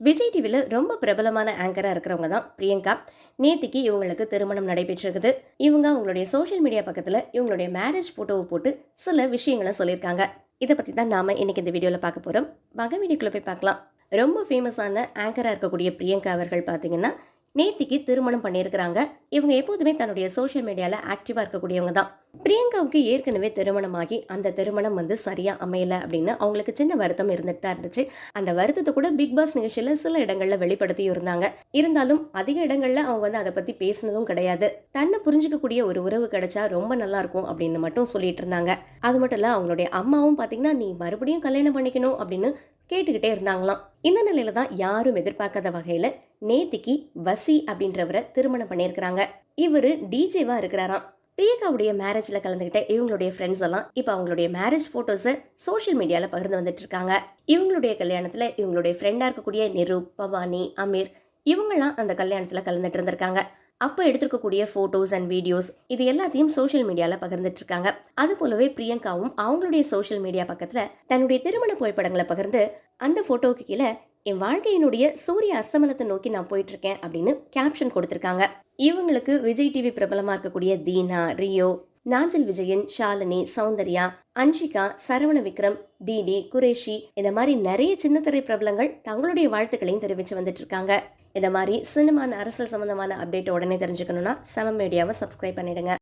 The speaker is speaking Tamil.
விஜய் டிவில ரொம்ப பிரபலமான ஆங்கரா இருக்கிறவங்க தான் பிரியங்கா. நேத்திக்கு இவங்களுக்கு திருமணம் நடைபெற்றிருக்குது. இவங்க அவங்களுடைய சோஷியல் மீடியா பக்கத்துல இவங்களுடைய மேரேஜ் போட்டோவை போட்டு சில விஷயங்களை சொல்லியிருக்காங்க. இதை பத்தி தான் நாம இன்னைக்கு இந்த வீடியோல பார்க்க போறோம். வாங்க வீடியோக்குள்ள போய் பார்க்கலாம். ரொம்ப ஃபேமஸான ஆங்கரா இருக்கக்கூடிய பிரியங்கா அவர்கள் பார்த்தீங்கன்னா நேத்திக்கு திருமணம் பண்ணியிருக்கிறாங்க. இவங்க எப்போதுமே தன்னுடைய சோஷியல் மீடியால ஆக்டிவா இருக்கக்கூடியவங்க தான். பிரியங்காவுக்கு ஏற்கனவே திருமணமாகி அந்த திருமணம் சரியா அமையல அப்படின்னு அவங்களுக்கு சின்ன வருத்தம் இருந்துட்டு தான் இருந்துச்சு. அந்த வருத்தத்தை கூட பிக் பாஸ் நிகழ்ச்சியில சில இடங்கள்ல வெளிப்படுத்தி இருந்தாங்க. இருந்தாலும் அதிக இடங்கள்ல அவங்க அதை பத்தி பேசினதும் கிடையாது. தன்னை புரிஞ்சுக்கக்கூடிய ஒரு உறவு கிடைச்சா ரொம்ப நல்லா இருக்கும் அப்படின்னு மட்டும் சொல்லிட்டு இருந்தாங்க. அது மட்டும் இல்ல, அவங்களுடைய அம்மாவும் பாத்தீங்கன்னா நீ மறுபடியும் கல்யாணம் பண்ணிக்கணும் அப்படின்னு கேட்டுக்கிட்டே இருந்தாங்களாம். இந்த நிலையில தான் யாரும் எதிர்பார்க்காத வகையில நேத்திக்கு வசி அப்படின்றவரை திருமணம் பண்ணியிருக்கிறாங்க. இவரு டிஜேவா இருக்கிறாராம். பிரியங்காவுடைய மேரேஜ்ல கலந்துகிட்ட இவங்களுடைய ஃப்ரெண்ட்ஸ் எல்லாம் இப்ப அவங்களுடைய மேரேஜ் போட்டோஸை சோஷியல் மீடியால பகிர்ந்து வந்துட்டு இருக்காங்க. இவங்களுடைய கல்யாணத்துல இவங்களுடைய ஃப்ரெண்டா இருக்கக்கூடிய நிரூப், பவானி, அமீர் இவங்கெல்லாம் அந்த கல்யாணத்துல கலந்துட்டு இருந்திருக்காங்க. அப்போ எடுத்திருக்கக்கூடிய போட்டோஸ் அண்ட் வீடியோஸ் இது எல்லாத்தையும் சோஷியல் மீடியால பகிர்ந்துட்டு இருக்காங்க. அது போலவே பிரியங்காவும் அவங்களுடைய சோஷியல் மீடியா பக்கத்துல தன்னுடைய திருமண புகைப்படங்களை பகிர்ந்து அந்த போட்டோவுக்கு கீழே என் வாழ்க்கையினுடைய சூரிய அஸ்தமனத்தை நோக்கி நான் போயிட்டு இருக்கேன் அப்படின்னு கேப்ஷன் கொடுத்திருக்காங்க. இவங்களுக்கு விஜய் டிவி பிரபலமா இருக்கக்கூடிய தீனா, ரியோ, நாஞ்சல் விஜயன், ஷாலினி, சௌந்தர்யா, அன்ஷிகா, சரவண விக்ரம், டிடி, குரேஷி இந்த மாதிரி நிறைய சின்னத்திரை பிரபலங்கள் தங்களுடைய வாழ்த்துக்களையும் தெரிவிச்சு வந்துட்டு இருக்காங்க. இந்த மாதிரி சினிமா அரசியல் சம்பந்தமான அப்டேட் உடனே தெரிஞ்சுக்கணும்னா 7 மீடியாவை சப்ஸ்கிரைப் பண்ணிடுங்க.